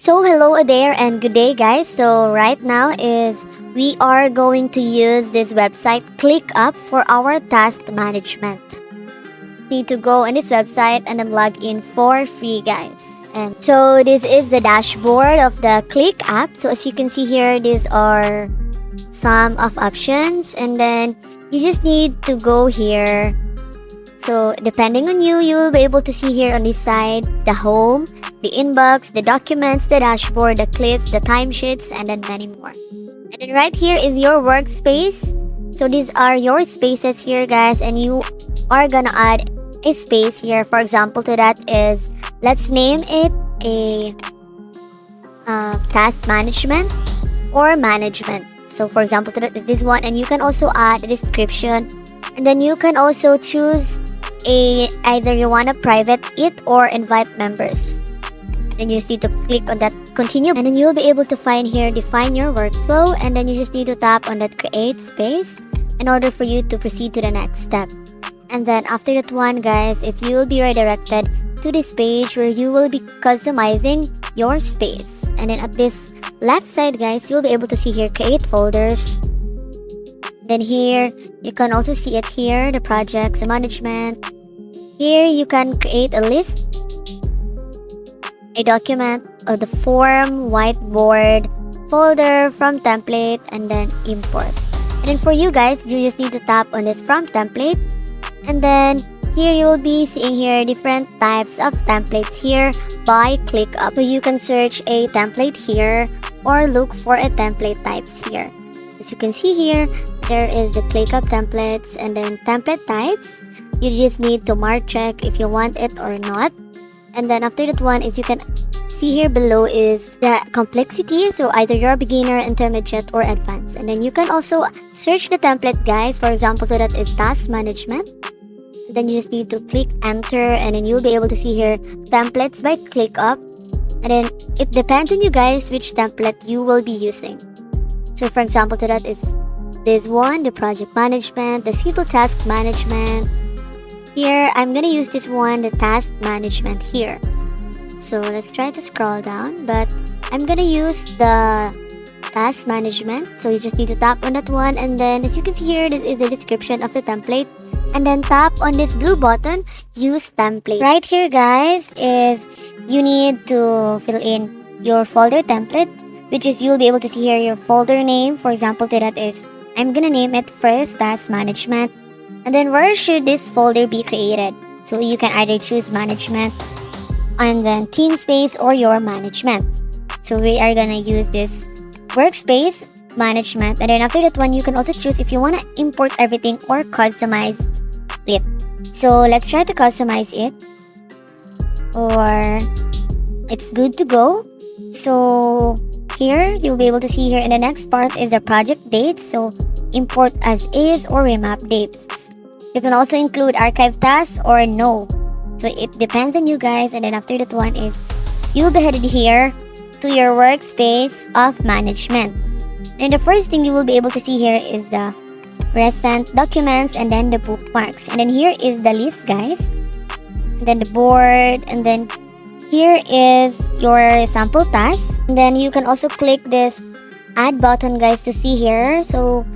So hello there and good day guys. So right now is we are going to use this website ClickUp for our task management. Need to go on this website and then log in for free guys. And so this is the dashboard of the ClickUp. So as you can see here, these are some of options and then you just need to go here. So depending on you, you will be able to see here on this side the home, the inbox, the documents, the dashboard, the clips, the timesheets, and then many more. And then right here is your workspace. So these are your spaces here guys, and you are gonna add a space here. For example, to that is, let's name it a task management or management. So for example, to that is this one, and you can also add a description, and then you can also choose either you want to private it or invite members. Then you just need to click on that continue, and then you'll be able to find here define your workflow, and then you just need to tap on that create space in order for you to proceed to the next step. And then after that one guys, you will be redirected to this page where you will be customizing your space. And then at this left side guys, you'll be able to see here create folders. Then here you can also see it here, the projects, the management. Here you can create a list, a document, or the form, whiteboard, folder, from template, and then import. And then for you guys, you just need to tap on this from template, and then here you will be seeing here different types of templates here by ClickUp. So you can search a template here or look for a template types here. As you can see here, there is the ClickUp templates and then template types. You just need to mark check if you want it or not. And then after that one is you can see here below is the complexity. So either you're a beginner, intermediate, or advanced. And then you can also search the template guys. For example, so that is task management. Then you just need to click enter, and then you'll be able to see here templates by ClickUp. And then it depends on you guys which template you will be using. So for example, to that is this one, the project management, the simple task management. Here, I'm gonna use this one, the task management here. So let's try to scroll down, but I'm gonna use the task management. So you just need to tap on that one, and then as you can see here, this is the description of the template. And then tap on this blue button, use template. Right here guys is you need to fill in your folder template, which is you'll be able to see here your folder name. For example, to that is I'm gonna name it first task management. And then where should this folder be created? So you can either choose management and then team space or your management. So we are gonna use this workspace management, and then after that one you can also choose if you want to import everything or customize it. So let's try to customize it, or it's good to go. So here you'll be able to see here in the next part is the project dates. So import as is or remap dates. You can also include archive tasks or no. So it depends on you guys. And then after that one is you'll be headed here to your workspace of management. And the first thing you will be able to see here is the recent documents and then the bookmarks. And then here is the list guys. And then the board, and then here is your sample tasks. And then you can also click this add button guys to see here. So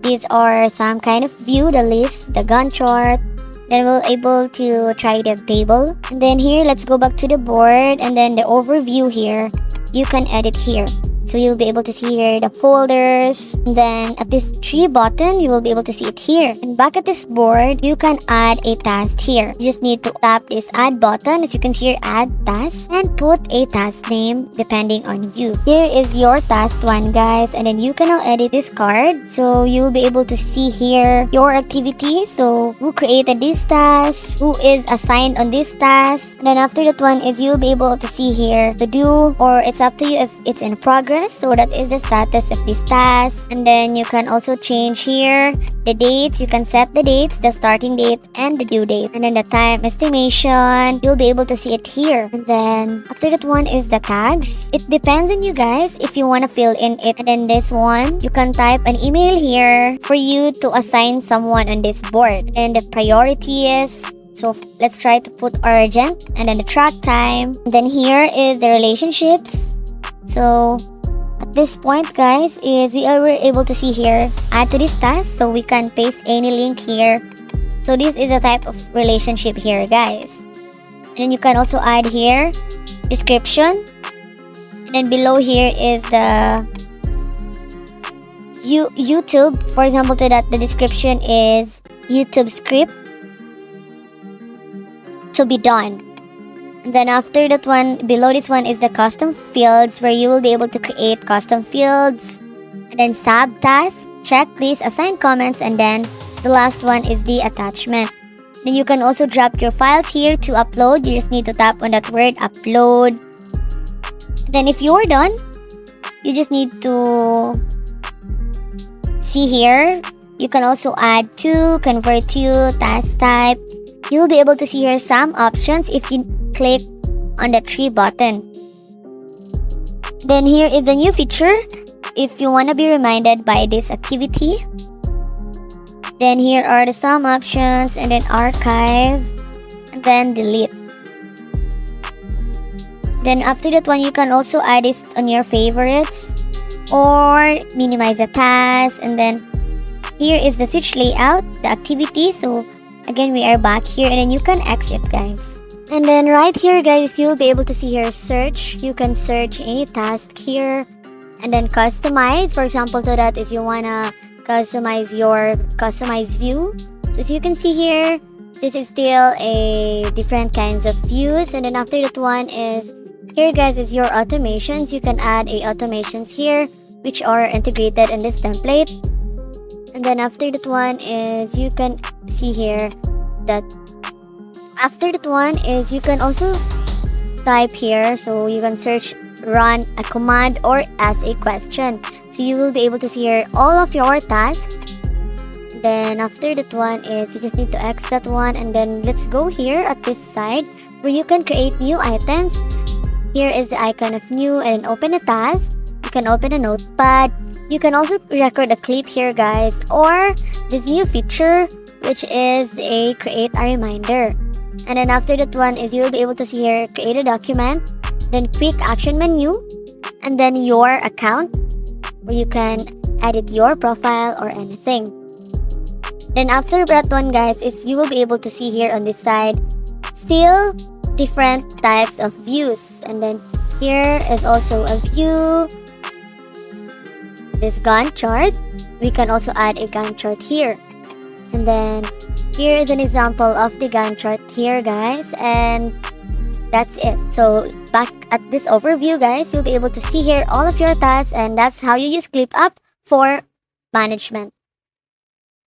these are some kind of view, the list, the Gantt chart. Then we'll able to try the table. And then here, let's go back to the board, and then the overview here, you can edit here. So you'll be able to see here the folders. And then at this 3 button, you will be able to see it here. And back at this board, you can add a task here. You just need to tap this add button. As you can see here, add task, and put a task name depending on you. Here is your task one guys. And then you can now edit this card. So you'll be able to see here your activity. So who created this task, who is assigned on this task. And then after that one is you'll be able to see here the do, or it's up to you if it's in progress. So that is the status of this task. And then you can also change here the dates. You can set the dates, the starting date, and the due date. And then the time estimation, you'll be able to see it here. And then after that one is the tags. It depends on you guys if you want to fill in it. And then this one, you can type an email here for you to assign someone on this board. And the priority is, so let's try to put urgent, and then the track time. And then here is the relationships. So at this point, guys, is we are able to see here add to this task, so we can paste any link here. So this is a type of relationship here, guys. And then you can also add here description, and then below here is the YouTube. For example, to that the description is YouTube script to be done. And then after that one, below this one is the custom fields, where you will be able to create custom fields. And then sub tasks, checklist, assign comments, and then the last one is the attachment. Then you can also drop your files here to upload. You just need to tap on that word upload. Then if you are done, you just need to see here. You can also add to, convert to, task type. You will be able to see here some options if you click on the 3 button. Then here is the new feature if you want to be reminded by this activity. Then here are the some options, and then archive, and then delete. Then after that one, you can also add this on your favorites or minimize the task. And then here is the switch layout, the activity. So again, we are back here, and then you can exit, guys. And then right here, guys, you'll be able to see here search. You can search any task here, and then customize. For example, to that is you wanna customize your customized view. So as you can see here, this is still a different kinds of views. And then after that one is here, guys, is your automations. You can add a automations here which are integrated in this template. And then after that one is you can see here that after that one is you can also type here, so you can search run a command or ask a question. So you will be able to see here all of your tasks. Then after that one is you just need to X that one, and then let's go here at this side where you can create new items. Here is the icon of new, and open a task. You can open a notepad. You can also record a clip here, guys, or this new feature which is a create a reminder. And then after that one is you will be able to see here create a document, then quick action menu, and then your account where you can edit your profile or anything. Then after that one, guys, is you will be able to see here on this side still different types of views. And then here is also a view, this Gantt chart. We can also add a Gantt chart here. And then here is an example of the Gantt chart here, guys, and that's it. So back at this overview, guys, you'll be able to see here all of your tasks, and that's how you use ClickUp for management.